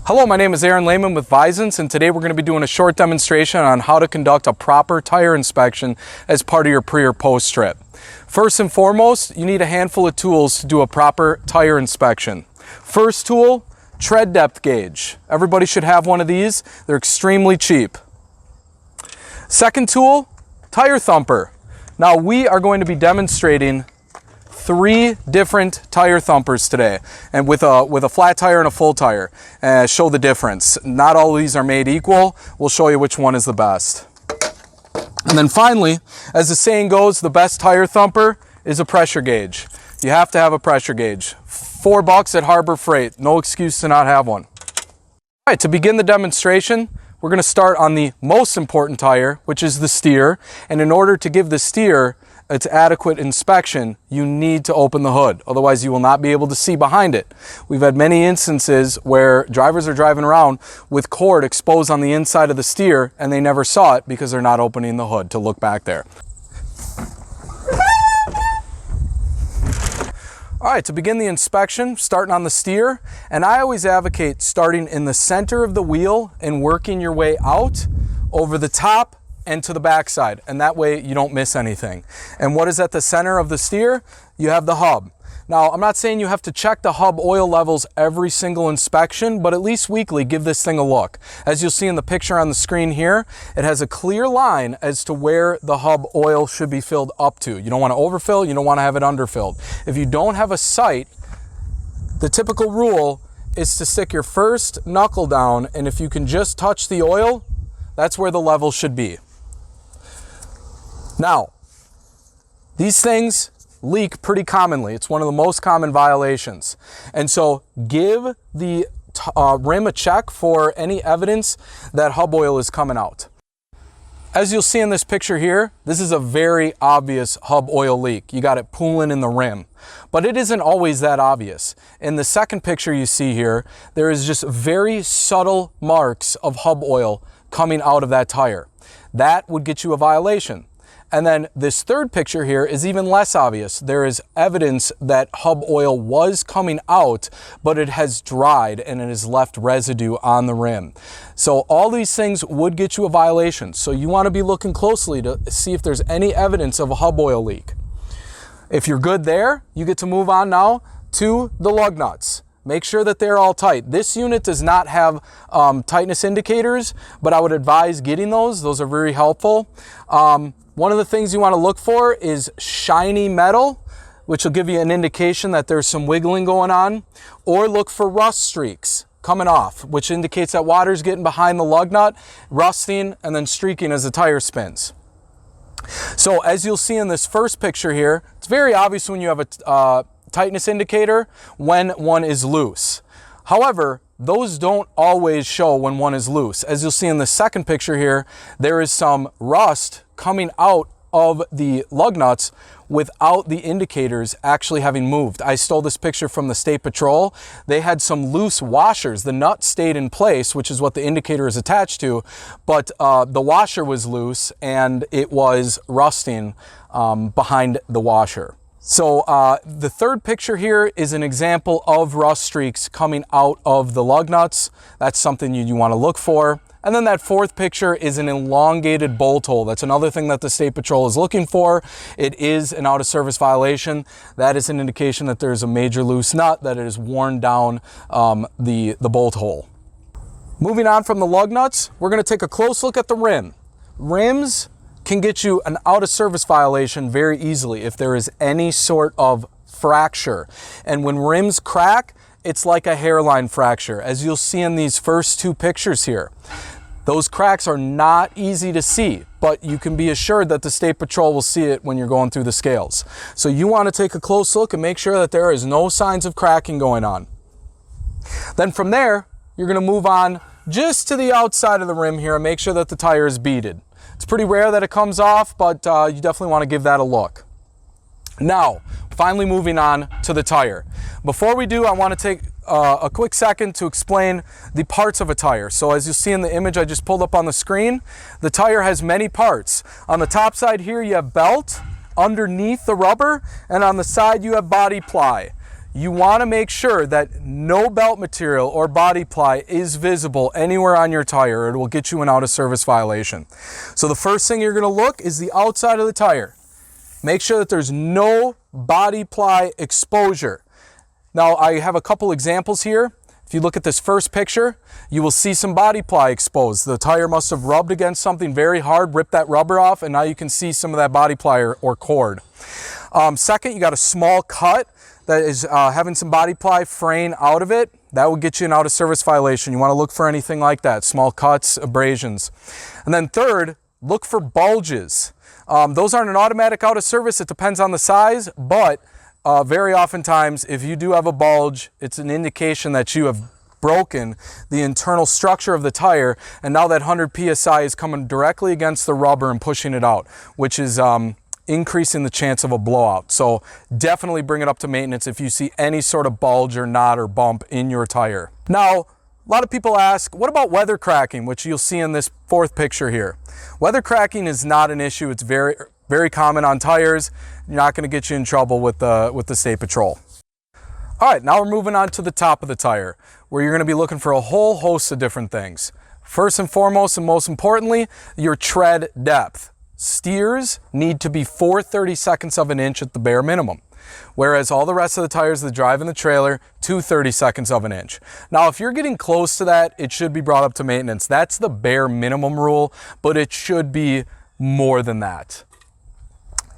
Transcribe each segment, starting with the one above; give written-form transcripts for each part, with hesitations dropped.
Hello, my name is Aaron Lehman with Vizance, and today we're going to be doing a short demonstration on how to conduct a proper tire inspection as part of your pre or post trip. First and foremost, you need a handful of tools to do a proper tire inspection. First tool, tread depth gauge. Everybody should have one of these. They're extremely cheap. Second tool, tire thumper. Now we are going to be demonstrating 3 different tire thumpers today, and with a flat tire and a full tire. Show the difference. Not all of these are made equal. We'll show you which one is the best. And then finally, as the saying goes, the best tire thumper is a pressure gauge. You have to have a pressure gauge. $4 at Harbor Freight. No excuse to not have one. All right, to begin the demonstration, we're going to start on the most important tire, which is the steer. And in order to give the steer its adequate inspection, you need to open the hood. Otherwise, you will not be able to see behind it. We've had many instances where drivers are driving around with cord exposed on the inside of the steer and they never saw it because they're not opening the hood to look back there. All right, to begin the inspection, starting on the steer, and I always advocate starting in the center of the wheel and working your way out over the top and to the backside, and that way you don't miss anything. And what is at the center of the steer? You have the hub. Now, I'm not saying you have to check the hub oil levels every single inspection, but at least weekly, give this thing a look. As you'll see in the picture on the screen here, it has a clear line as to where the hub oil should be filled up to. You don't want to overfill, you don't want to have it underfilled. If you don't have a sight, the typical rule is to stick your first knuckle down, and if you can just touch the oil, that's where the level should be. Now, these things leak pretty commonly. It's one of the most common violations. And so give the rim a check for any evidence that hub oil is coming out. As you'll see in this picture here, this is a very obvious hub oil leak. You got it pooling in the rim, but it isn't always that obvious. In the second picture you see here, there is just very subtle marks of hub oil coming out of that tire. That would get you a violation. And then this third picture here is even less obvious. There is evidence that hub oil was coming out, but it has dried and it has left residue on the rim. So all these things would get you a violation. So you want to be looking closely to see if there's any evidence of a hub oil leak. If you're good there, you get to move on now to the lug nuts. Make sure that they're all tight. This unit does not have tightness indicators, but I would advise getting those. Those are very helpful. One of the things you want to look for is shiny metal, which will give you an indication that there's some wiggling going on, or look for rust streaks coming off, which indicates that water's getting behind the lug nut, rusting, and then streaking as the tire spins. So as you'll see in this first picture here, it's very obvious when you have a tightness indicator when one is loose. However, those don't always show when one is loose. As you'll see in the second picture here, there is some rust coming out of the lug nuts without the indicators actually having moved. I stole this picture from the State Patrol. They had some loose washers. The nut stayed in place, which is what the indicator is attached to, but the washer was loose and it was rusting behind the washer. So the third picture here is an example of rust streaks coming out of the lug nuts. That's something you want to look for. And then that fourth picture is an elongated bolt hole. That's another thing that the State Patrol is looking for. It is an out of service violation. That is an indication that there's a major loose nut, that it has worn down the bolt hole. Moving on from the lug nuts, we're going to take a close look at the rim. Rims can get you an out of service violation very easily if there is any sort of fracture. And when rims crack, it's like a hairline fracture, as you'll see in these first 2 pictures here. Those cracks are not easy to see, but you can be assured that the State Patrol will see it when you're going through the scales. So you want to take a close look and make sure that there is no signs of cracking going on. Then from there, you're going to move on just to the outside of the rim here and make sure that the tire is beaded. It's pretty rare that it comes off, but you definitely want to give that a look. Now, finally moving on to the tire. Before we do, I want to take a quick second to explain the parts of a tire. So as you see in the image I just pulled up on the screen, the tire has many parts. On the top side here you have belt, underneath the rubber, and on the side you have body ply. you want to make sure that no belt material or body ply is visible anywhere on your tire. It will get you an out of service violation. So the first thing you're going to look is the outside of the tire. Make sure that there's no body ply exposure. Now I have a couple examples here. If you look at this first picture, you will see some body ply exposed. The tire must have rubbed against something very hard, ripped that rubber off, and now you can see some of that body ply or cord. Second, you got a small cut that is having some body ply fraying out of it. That will get you an out of service violation. You want to look for anything like that, small cuts, abrasions. And then third, look for bulges. Those aren't an automatic out of service. It depends on the size, but very oftentimes if you do have a bulge, it's an indication that you have broken the internal structure of the tire, and now that 100 psi is coming directly against the rubber and pushing it out, which is increasing the chance of a blowout. So definitely bring it up to maintenance if you see any sort of bulge or knot or bump in your tire. Now, a lot of people ask, what about weather cracking, which you'll see in this fourth picture here. Weather cracking is not an issue. It's very, very common on tires. You're not going to get you in trouble with the State Patrol. All right, now we're moving on to the top of the tire, where you're going to be looking for a whole host of different things. First and foremost, and most importantly, your tread depth. Steers need to be 4/32 of an inch at the bare minimum, whereas all the rest of the tires that drive in the trailer, 2/32 of an inch. Now, if you're getting close to that, it should be brought up to maintenance. That's the bare minimum rule, but it should be more than that.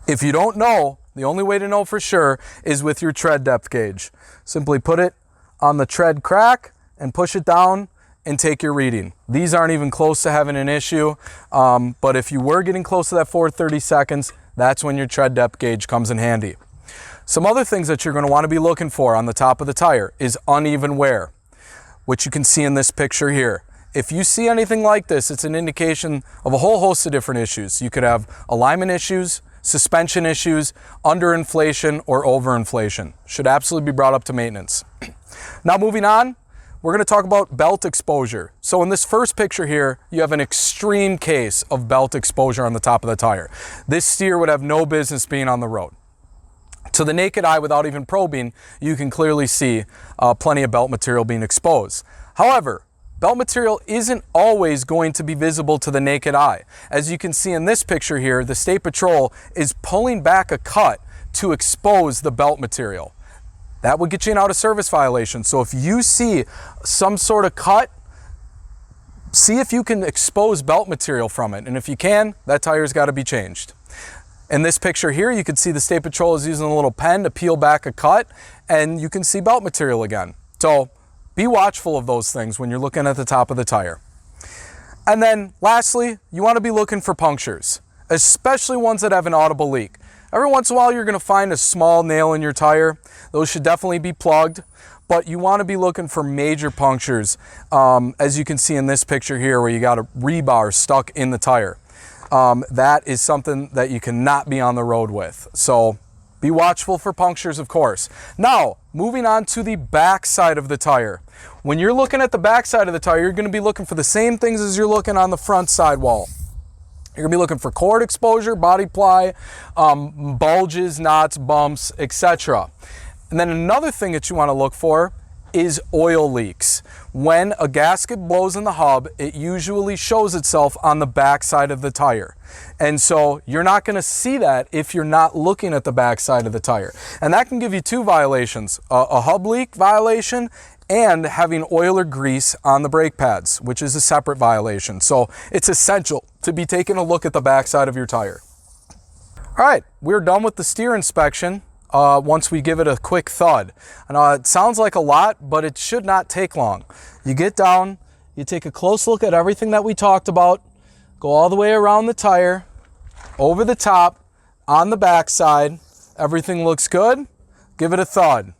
If you don't know, the only way to know for sure is with your tread depth gauge. Simply put it on the tread crack and push it down and take your reading. These aren't even close to having an issue, but if you were getting close to that 4/32, that's when your tread depth gauge comes in handy. Some other things that you're going to want to be looking for on the top of the tire is uneven wear, which you can see in this picture here. If you see anything like this, it's an indication of a whole host of different issues. You could have alignment issues, suspension issues, underinflation, or overinflation. Should absolutely be brought up to maintenance. Now moving on, we're going to talk about belt exposure. So in this first picture here, you have an extreme case of belt exposure on the top of the tire. This steer would have no business being on the road. To the naked eye, without even probing, you can clearly see plenty of belt material being exposed. However, belt material isn't always going to be visible to the naked eye. As you can see in this picture here, the State Patrol is pulling back a cut to expose the belt material. That would get you an out of service violation. So if you see some sort of cut, see if you can expose belt material from it. And if you can, that tire's got to be changed. In this picture here, you can see the State Patrol is using a little pen to peel back a cut, and you can see belt material again. So be watchful of those things when you're looking at the top of the tire. And then lastly, you want to be looking for punctures, especially ones that have an audible leak. Every once in a while, you're going to find a small nail in your tire. Those should definitely be plugged, but you want to be looking for major punctures, as you can see in this picture here where you got a rebar stuck in the tire. That is something that you cannot be on the road with. So be watchful for punctures, of course. Now, moving on to the back side of the tire. When you're looking at the back side of the tire, you're going to be looking for the same things as you're looking on the front sidewall. You're going to be looking for cord exposure, body ply, bulges, knots, bumps, etc. And then another thing that you want to look for is oil leaks. When a gasket blows in the hub, it usually shows itself on the back side of the tire. And so you're not going to see that if you're not looking at the back side of the tire. And that can give you two violations, a hub leak violation and having oil or grease on the brake pads, which is a separate violation. So it's essential to be taking a look at the back side of your tire. All right, we're done with the steer inspection. Once we give it a quick thud. I know it sounds like a lot, but it should not take long. You get down, you take a close look at everything that we talked about, go all the way around the tire, over the top, on the back side. Everything looks good. Give it a thud.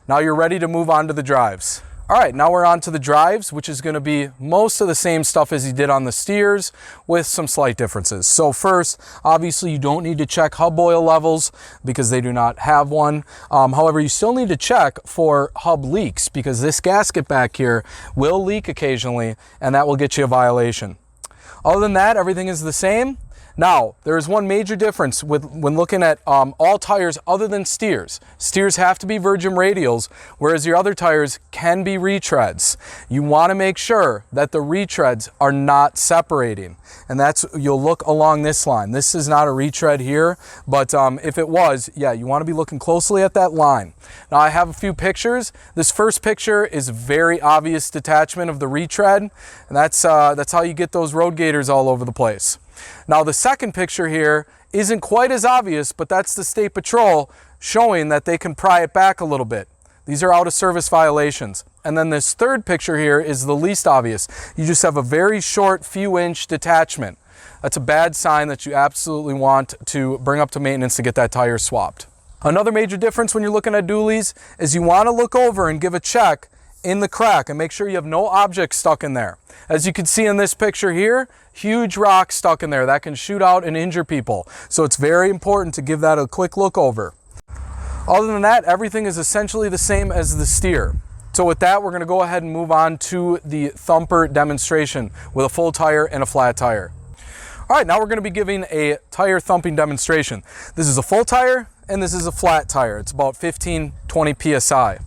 Now you're ready to move on to the drives. All right, now we're on to the drives, which is going to be most of the same stuff as you did on the steers with some slight differences. So first, obviously you don't need to check hub oil levels because they do not have one. However, you still need to check for hub leaks because this gasket back here will leak occasionally and that will get you a violation. Other than that, everything is the same. Now, there is one major difference when looking at all tires other than steers. Steers have to be virgin radials, whereas your other tires can be retreads. You want to make sure that the retreads are not separating. And you'll look along this line. This is not a retread here, but if it was, yeah, you want to be looking closely at that line. Now, I have a few pictures. This first picture is very obvious detachment of the retread, and that's how you get those road gators all over the place. Now, the second picture here isn't quite as obvious, but that's the State Patrol showing that they can pry it back a little bit. These are out of service violations. And then this third picture here is the least obvious. You just have a very short few inch detachment. That's a bad sign that you absolutely want to bring up to maintenance to get that tire swapped. Another major difference when you're looking at dualies is you want to look over and give a check in the crack and make sure you have no objects stuck in there. As you can see in this picture here, huge rock stuck in there that can shoot out and injure people. So it's very important to give that a quick look over. Other than that, everything is essentially the same as the steer. So with that, we're going to go ahead and move on to the thumper demonstration with a full tire and a flat tire. All right, now we're going to be giving a tire thumping demonstration. This is a full tire and this is a flat tire. It's about 15-20 PSI.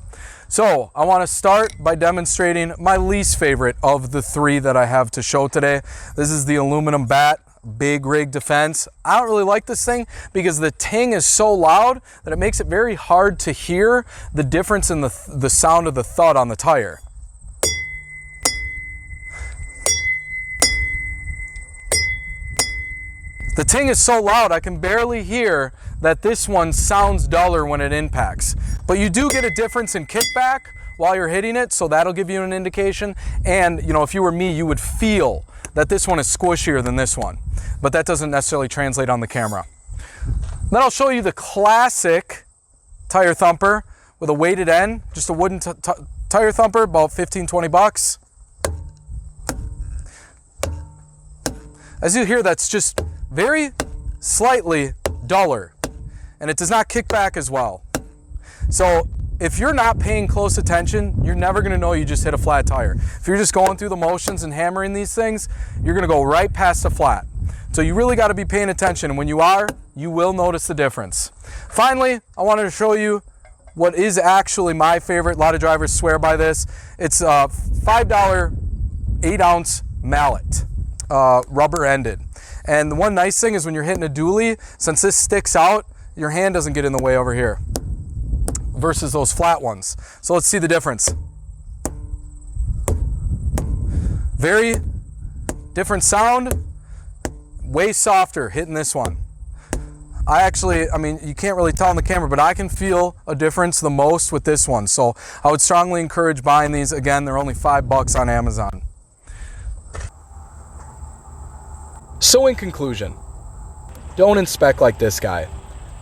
So I want to start by demonstrating my least favorite of the three that I have to show today. This is the aluminum bat, big rig defense. I don't really like this thing because the ting is so loud that it makes it very hard to hear the difference in the sound of the thud on the tire. The ting is so loud I can barely hear that this one sounds duller when it impacts. But you do get a difference in kickback while you're hitting it, so that'll give you an indication. And you know, if you were me, you would feel that this one is squishier than this one, but that doesn't necessarily translate on the camera. Then I'll show you the classic tire thumper with a weighted end, just a wooden tire thumper, about 15-20 bucks. As you hear, that's just very slightly duller, and it does not kick back as well. So if you're not paying close attention, you're never going to know you just hit a flat tire. If you're just going through the motions and hammering these things, you're going to go right past the flat. So you really got to be paying attention, and when you are, you will notice the difference. Finally, I wanted to show you what is actually my favorite. A lot of drivers swear by this. It's a $5 8-ounce mallet, rubber ended. And the one nice thing is when you're hitting a dually, since this sticks out, your hand doesn't get in the way over here versus those flat ones. So let's see the difference. Very different sound, way softer hitting this one. I mean, you can't really tell on the camera, but I can feel a difference the most with this one. So I would strongly encourage buying these. Again, they're only $5 on Amazon. So in conclusion, don't inspect like this guy,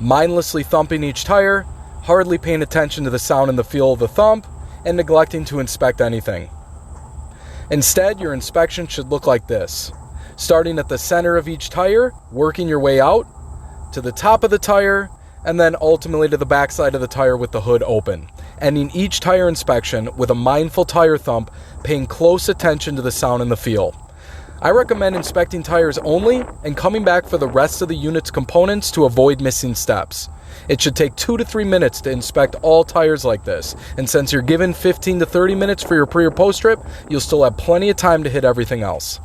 mindlessly thumping each tire, hardly paying attention to the sound and the feel of the thump, and neglecting to inspect anything. Instead, your inspection should look like this, starting at the center of each tire, working your way out to the top of the tire, and then ultimately to the backside of the tire with the hood open, ending each tire inspection with a mindful tire thump, paying close attention to the sound and the feel. I recommend inspecting tires only and coming back for the rest of the unit's components to avoid missing steps. It should take 2 to 3 minutes to inspect all tires like this, and since you're given 15 to 30 minutes for your pre or post trip, you'll still have plenty of time to hit everything else.